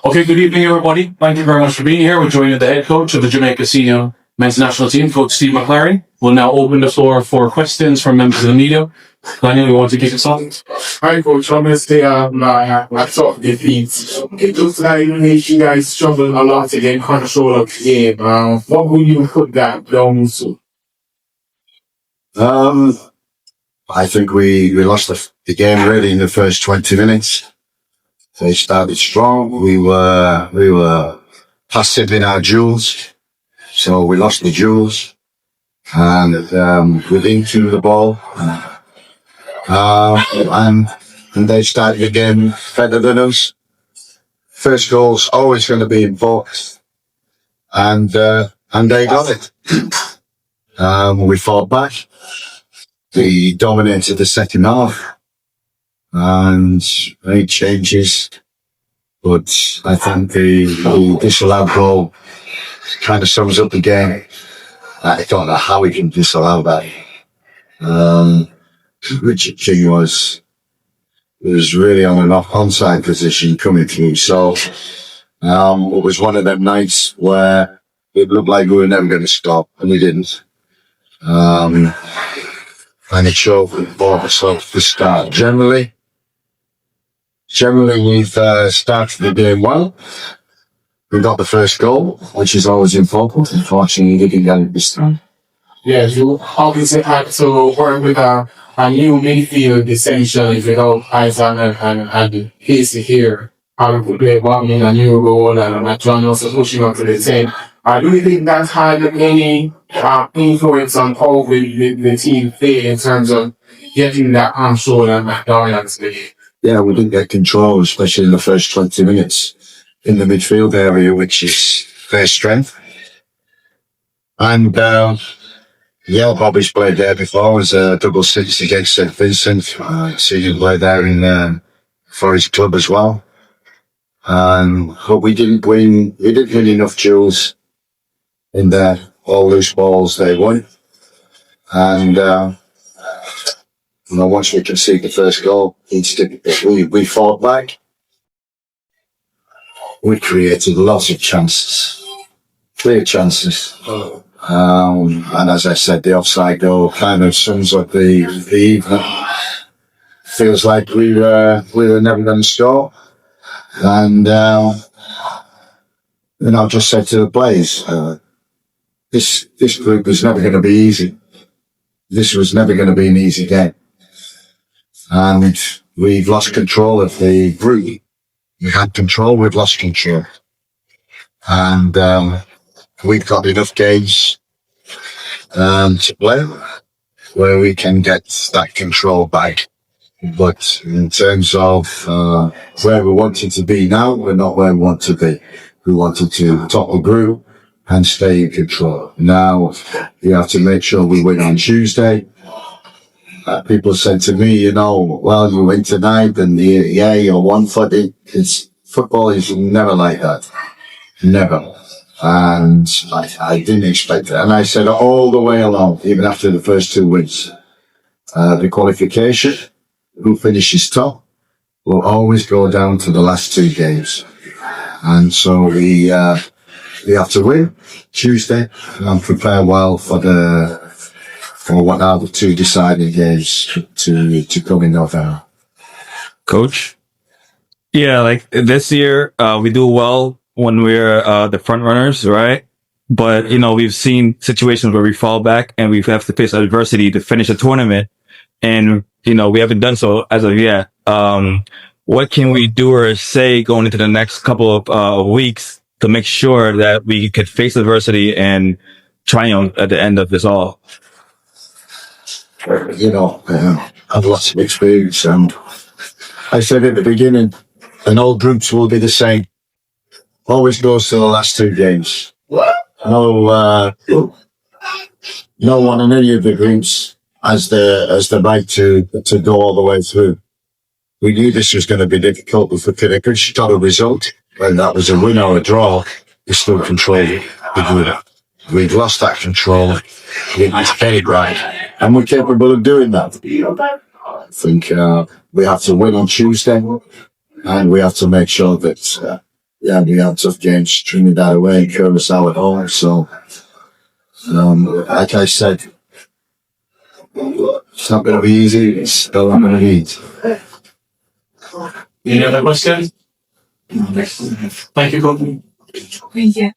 Okay, good evening, everybody. Thank you very much for being here. We're joining the head coach of the Jamaica Senior Men's National Team, Coach Steve McLaren. We'll now open the floor for questions from members of the media. Daniel, you want to kick us off? Hi, Coach. Honestly, I thought defeats. It looks like you guys struggled a lot to get control of the game. What would you put that down to? Um, I think we lost the game really in the first 20 minutes. They started strong. We were passive in our duels, so we lost the duels, and we didn't do the ball. And they started the game better than us. First goal's always going to be important, and they got it. We fought back. We dominated the second half and made changes, but I think the disallowed goal kind of sums up the game. I don't know how we can disallow that. Richard King was really on an onside position coming through, so it was one of them nights where it looked like we were never going to stop, and we didn't. And it showed we bought ourselves to start. Generally we've started the game well. We got the first goal, which is always important. Unfortunately, we didn't get it this time. Yes, you obviously had to work with a new midfield essentially without Isaac and Casey here. Having to play Bobby a new goal and John also pushing up to the 10. Do you think that had any influence on how the team played in terms of getting that control and McDonald's game? Yeah, we didn't get control, especially in the first 20 minutes in the midfield area, which is their strength. And Bobby's played there before as a double six against St. Vincent. Seen him play there for his club as well. But we didn't win enough duels in there. All loose balls they won. And once we conceded the first goal, we fought back. We created lots of chances, clear chances. And as I said, the offside goal kind of sums up the evening. Feels like we were never going to score. And I just said to the players, this group was never going to be easy. This was never going to be an easy game. And we've lost control of the group. We had control, we've lost control. And we've got enough games to play where we can get that control back. But in terms of where we wanted to be now, we're not where we want to be. We wanted to top the group and stay in control. Now, we have to make sure we win on Tuesday. People said to me, well, you win tonight and you're 1-footed. Football is never like that. Never. And I didn't expect it. And I said all the way along, even after the first 2 wins, the qualification, who finishes top, will always go down to the last 2 games. And so we have to win Tuesday and prepare well for what are the 2 deciding games to come in November. Coach? Yeah, like this year, we do well when we're the front runners, right? But, we've seen situations where we fall back and we have to face adversity to finish a tournament. And, we haven't done so as of yet. What can we do or say going into the next couple of weeks to make sure that we could face adversity and triumph at the end of this all? I've lots of experience, and I said at the beginning, and all groups will be the same. Always goes to the last 2 games. No one in any of the groups has the right to go all the way through. We knew this was going to be difficult, but if we got a result, whether that was a win or a draw, we still controlled the group. we've lost that control. It's paid right. And we're capable of doing that. I think we have to win on Tuesday, and we have to make sure that we have tough games, Trinidad away and Curacao at home. So, like I said, it's not going to be easy. It's still not going to be easy. Any other questions? Thank you, Coach. Thank you.